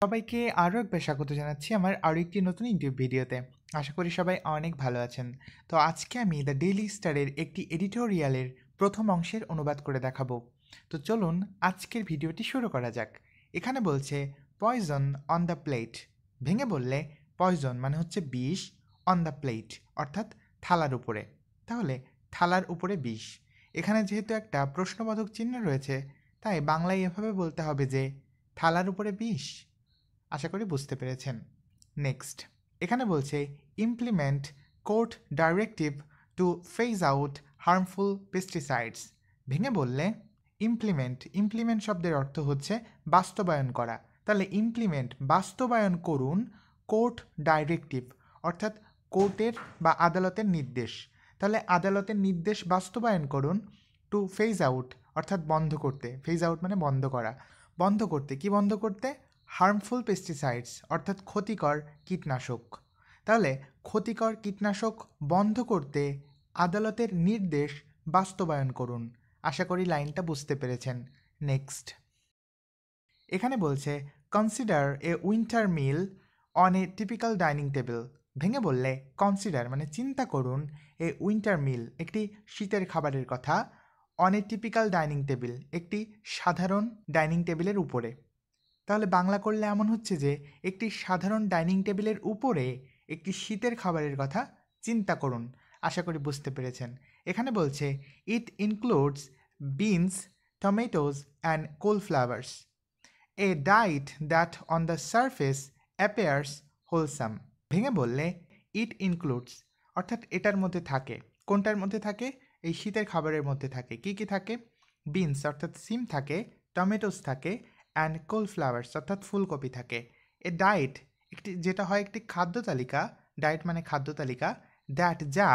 সবাইকে আরও একবার স্বাগত জানাচ্ছি আমার আরও একটি নতুন ইউটিউব ভিডিওতে। আশা করি সবাই অনেক ভালো আছেন। তো আজকে আমি দ্য ডেইলি স্টারের একটি এডিটোরিয়ালের প্রথম অংশের অনুবাদ করে দেখাবো। তো চলুন আজকের ভিডিওটি শুরু করা যাক। এখানে বলছে পয়জন অন দ্য প্লেট। ভেঙে বললে পয়জন মানে হচ্ছে বিষ, অন দ্য প্লেট অর্থাৎ থালার উপরে। তাহলে থালার উপরে বিষ। এখানে যেহেতু একটা প্রশ্নবোধক চিহ্ন রয়েছে, তাই বাংলায় এভাবে বলতে হবে যে থালার উপরে বিষ। আশা করি বুঝতে পেরেছেন। নেক্সট, এখানে বলছে implement court directive to phase out harmful pesticides. ভেঙে বললে ইমপ্লিমেন্ট শব্দের অর্থ হচ্ছে বাস্তবায়ন করা। তাহলে ইমপ্লিমেন্ট বাস্তবায়ন করুন কোর্ট ডাইরেক্টিভ অর্থাৎ কোর্টের বা আদালতের নির্দেশ। তাহলে আদালতের নির্দেশ বাস্তবায়ন করুন টু ফেজ আউট অর্থাৎ বন্ধ করতে। ফেজ আউট মানে বন্ধ করা। বন্ধ করতে কি বন্ধ করতে? হার্মফুল পেস্টিসাইডস অর্থাৎ ক্ষতিকর কীটনাশক। তাহলে ক্ষতিকর কীটনাশক বন্ধ করতে আদালতের নির্দেশ বাস্তবায়ন করুন। আশা করি লাইনটা বুঝতে পেরেছেন। নেক্সট, এখানে বলছে consider a winter meal on a typical dining table. ভেঙে বললে কনসিডার মানে চিন্তা করুন, এ উইন্টার মিল একটি শীতের খাবারের কথা, on a typical dining table একটি সাধারণ ডাইনিং টেবিলের উপরে। তাহলে বাংলা করলে এমন হচ্ছে যে একটি সাধারণ ডাইনিং টেবিলের উপরে একটি শীতের খাবারের কথা চিন্তা করুন। আশা করি বুঝতে পেরেছেন। এখানে বলছে it includes beans, tomatoes and cauliflowers, a diet that on the surface appears wholesome. ভেঙে বললে ইট ইনক্লুডস অর্থাৎ এটার মধ্যে থাকে। কোনটার মধ্যে থাকে? এই শীতের খাবারের মধ্যে থাকে। কি কি থাকে? বিনস অর্থাৎ সিম থাকে, টমেটোস থাকে, অ্যান্ড কোলফ্লাওয়ার্স অর্থাৎ ফুলকপি থাকে। এ ডায়েট যেটা হয় একটি খাদ্য তালিকা, ডায়েট মানে খাদ্য তালিকা, দ্যাট যা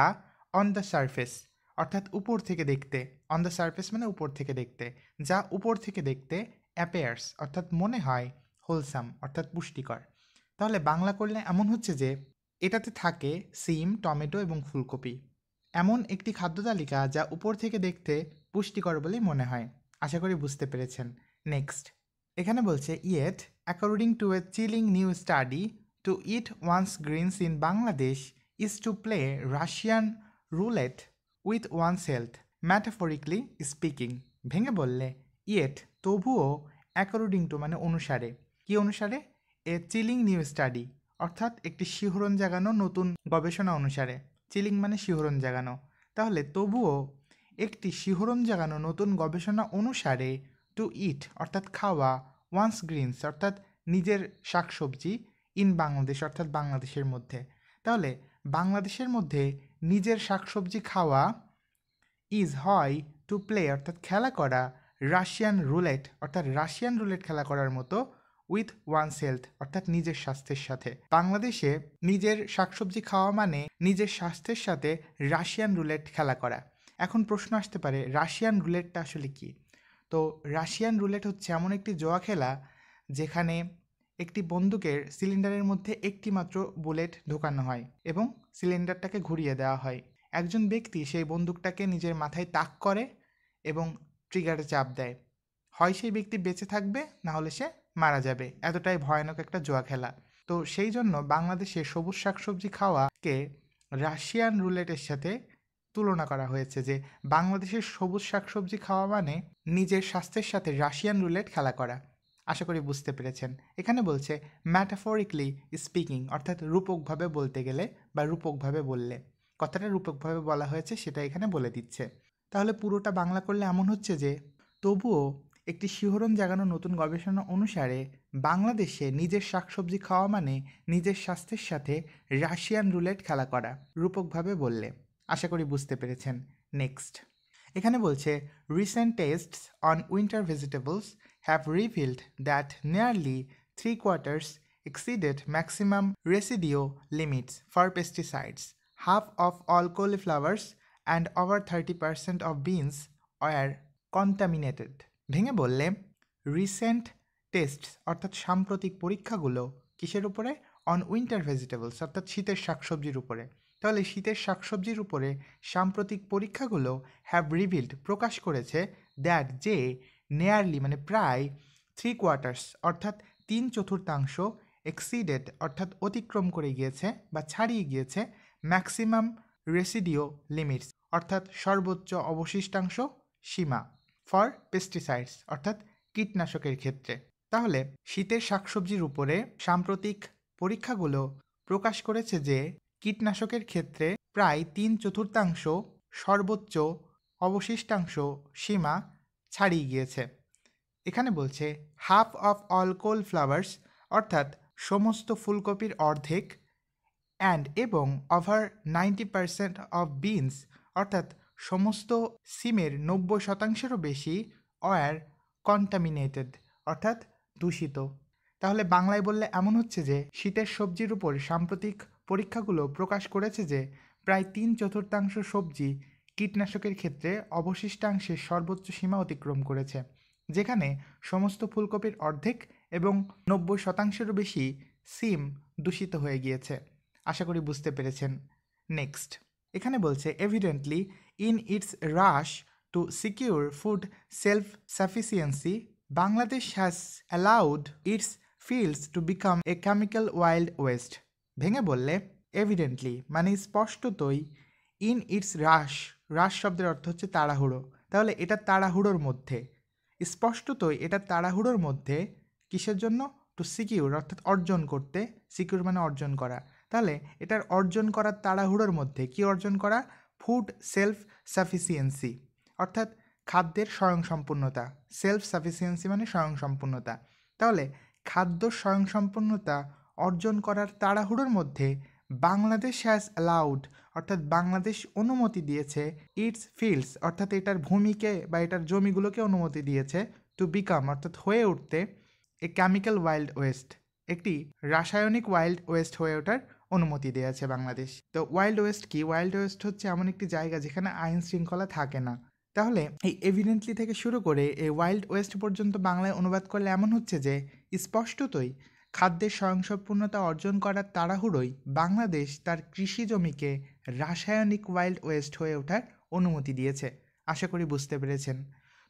অন দ্য সারফেস অর্থাৎ উপর থেকে দেখতে, অন দ্য সারফেস মানে উপর থেকে দেখতে, যা উপর থেকে দেখতে অ্যাপিয়ার্স অর্থাৎ মনে হয়, হোলসাম অর্থাৎ পুষ্টিকর। তাহলে বাংলা করলে এমন হচ্ছে যে এটাতে থাকে সিম, টমেটো এবং ফুলকপি, এমন একটি খাদ্য তালিকা যা উপর থেকে দেখতে পুষ্টিকর বলেই মনে হয়। আশা করি বুঝতে পেরেছেন। নেক্সট, এখানে বলছে yet according to a chilling new study to eat one's greens in Bangladesh is to play Russian roulette with one's health, metaphorically speaking. ভেঙে বললে ইয়েট তবুও, অ্যাকর্ডিং টু মানে অনুসারে। কি অনুসারে? এ চিলিং নিউ স্টাডি অর্থাৎ একটি শিহরণ জাগানো নতুন গবেষণা অনুসারে। চিলিং মানে শিহরণ জাগানো। তাহলে তবুও একটি শিহরণ জাগানো নতুন গবেষণা অনুসারে টু ইট অর্থাৎ খাওয়া, ওয়ান্স গ্রিনস অর্থাৎ নিজের শাকসবজি, ইন বাংলাদেশ অর্থাৎ বাংলাদেশের মধ্যে। তাহলে বাংলাদেশের মধ্যে নিজের শাকসবজি খাওয়া ইজ হয় টু প্লে অর্থাৎ খেলা করা, রাশিয়ান রুলেট অর্থাৎ রাশিয়ান রুলেট খেলা করার মতো, উইথ ওয়ান্স হেলথ অর্থাৎ নিজের স্বাস্থ্যের সাথে। বাংলাদেশে নিজের শাকসবজি খাওয়া মানে নিজের স্বাস্থ্যের সাথে রাশিয়ান রুলেট খেলা করা। এখন প্রশ্ন আসতে পারে রাশিয়ান রুলেটটা আসলে কি? তো রাশিয়ান রুলেট হচ্ছে এমন একটি জুয়া খেলা যেখানে একটি বন্দুকের সিলিন্ডারের মধ্যে একটি মাত্র বুলেট ঢোকানো হয় এবং সিলিন্ডারটাকে ঘুরিয়ে দেওয়া হয়। একজন ব্যক্তি সেই বন্দুকটাকে নিজের মাথায় তাক করে এবং ট্রিগারে চাপ দেয়। হয় সেই ব্যক্তি বেঁচে থাকবে, না হলে সে মারা যাবে। এতটাই ভয়ানক একটা জুয়া খেলা। তো সেই জন্য বাংলাদেশে সবুজ শাকসবজি খাওয়াকে রাশিয়ান রুলেটের সাথে তুলনা করা হয়েছে, যে বাংলাদেশের সবুজ শাকসবজি খাওয়া মানে নিজের স্বাস্থ্যের সাথে রাশিয়ান রুলেট খেলা করা। আশা করি বুঝতে পেরেছেন। এখানে বলছে ম্যাটাফরিকলি স্পিকিং অর্থাৎ রূপকভাবে বলতে গেলে বা রূপকভাবে বললে। কথাটা রূপকভাবে বলা হয়েছে সেটা এখানে বলে দিচ্ছে। তাহলে পুরোটা বাংলা করলে এমন হচ্ছে যে তবুও একটি শিহরণ জাগানো নতুন গবেষণা অনুসারে বাংলাদেশে নিজের শাকসবজি খাওয়া মানে নিজের স্বাস্থ্যের সাথে রাশিয়ান রুলেট খেলা করা, রূপকভাবে বললে। আশা করি বুঝতে পেরেছেন। নেক্সট, এখানে বলছে recent tastes on winter vegetables have revealed that nearly 3/4 exceeded maximum residue limits for pesticides. Half of all cauliflowers and over 30% of beans were contaminated. ভেঙে বললে রিসেন্ট টেস্ট অর্থাৎ সাম্প্রতিক পরীক্ষাগুলো কিসের উপরে? অন উইন্টার ভেজিটেবলস অর্থাৎ শীতের শাকসবজির উপরে। তাহলে শীতের শাকসবজির উপরে সাম্প্রতিক পরীক্ষাগুলো হ্যাভ রিভিলড প্রকাশ করেছে দ্যাট যে নিয়ারলি মানে প্রায় 3/4 অর্থাৎ 3/4 এক্সিডেড অর্থাৎ অতিক্রম করে গিয়েছে বা ছাড়িয়ে গিয়েছে ম্যাক্সিমাম রেসিডিও লিমিটস অর্থাৎ সর্বোচ্চ অবশিষ্টাংশ সীমা ফর পেস্টিসাইডস অর্থাৎ কীটনাশকের ক্ষেত্রে। তাহলে শীতের শাকসবজির উপরে সাম্প্রতিক পরীক্ষাগুলো প্রকাশ করেছে যে কীটনাশকের ক্ষেত্রে প্রায় 3/4 সর্বোচ্চ অবশিষ্টাংশ সীমা ছাড়িয়ে গিয়েছে। এখানে বলছে হাফ অফ অল কোলফ্লাওয়ার্স অর্থাৎ সমস্ত ফুলকপির অর্ধেক এবং ওভার 90% অফ বিনস অর্থাৎ সমস্ত সিমের 90%-এরও বেশি ওয়ার কন্টামিনেটেড অর্থাৎ দূষিত। তাহলে বাংলায় বললে এমন হচ্ছে যে শীতের সবজির উপর সাম্প্রতিক পরীক্ষাগুলো প্রকাশ করেছে যে প্রায় 3/4 সবজি কীটনাশকের ক্ষেত্রে অবশিষ্টাংশের সর্বোচ্চ সীমা অতিক্রম করেছে, যেখানে সমস্ত ফুলকপির অর্ধেক এবং 90%-এরও বেশি সিম দূষিত হয়ে গিয়েছে। আশা করি বুঝতে পেরেছেন। নেক্সট এখানে বলছে evidently in it's rush to secure food self sufficiency Bangladesh has allowed it's fields to become a chemical wild West. ভেঙে বললে এভিডেন্টলি মানে স্পষ্টতই, ইন ইটস রাশ, রাশ শব্দের অর্থ হচ্ছে তাড়াহুড়ো, তাহলে এটা তাড়াহুড়োর মধ্যে, স্পষ্টতই এটা তাড়াহুড়োর মধ্যে কিসের জন্য? টু সিকিউর অর্থাৎ অর্জন করতে, সিকিউর মানে অর্জন করা, তাহলে এটার অর্জন করার তাড়াহুড়োর মধ্যে কি অর্জন করা? ফুড সেলফ সাফিসিয়েন্সি অর্থাৎ খাদ্যের স্বয়ংসম্পূর্ণতা, সেলফ সাফিসিয়েন্সি মানে স্বয়ংসম্পূর্ণতা। তাহলে খাদ্য স্বয়ংসম্পূর্ণতা অর্জন করার তাড়াহুড়োর মধ্যে বাংলাদেশ হ্যাজ অ্যালাউড অর্থাৎ বাংলাদেশ অনুমতি দিয়েছে ইটস ফিল্ডস অর্থাৎ এটার ভূমিকে বা এটার জমিগুলোকে অনুমতি দিয়েছে টু বিকাম অর্থাৎ হয়ে উঠতে এ কেমিক্যাল ওয়াইল্ড ওয়েস্ট, একটি রাসায়নিক ওয়াইল্ড ওয়েস্ট হয়ে ওঠার অনুমতি দিয়েছে বাংলাদেশ। তো ওয়াইল্ড ওয়েস্ট কি? ওয়াইল্ড ওয়েস্ট হচ্ছে এমন একটি জায়গা যেখানে আইন শৃঙ্খলা থাকে না। তাহলে এই এভিডেন্টলি থেকে শুরু করে এই ওয়াইল্ড ওয়েস্ট পর্যন্ত বাংলায় অনুবাদ করলে এমন হচ্ছে যে স্পষ্টতই খাদ্যের স্বয়ংসম্পূর্ণতা অর্জন করার তাড়াহুড়োই বাংলাদেশ তার কৃষি জমিকে রাসায়নিক ওয়াইল্ড ওয়েস্ট হয়ে ওঠার অনুমতি দিয়েছে। আশা করি বুঝতে পেরেছেন।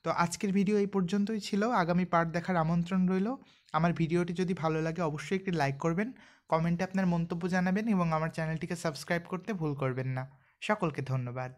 তো আজকের ভিডিও এই পর্যন্তই ছিল, আগামী পার্ট দেখার আমন্ত্রণ রইল। আমার ভিডিওটি যদি ভালো লাগে অবশ্যই একটি লাইক করবেন, কমেন্টে আপনার মন্তব্য জানাবেন এবং আমার চ্যানেলটিকে সাবস্ক্রাইব করতে ভুল করবেন না। সকলকে ধন্যবাদ।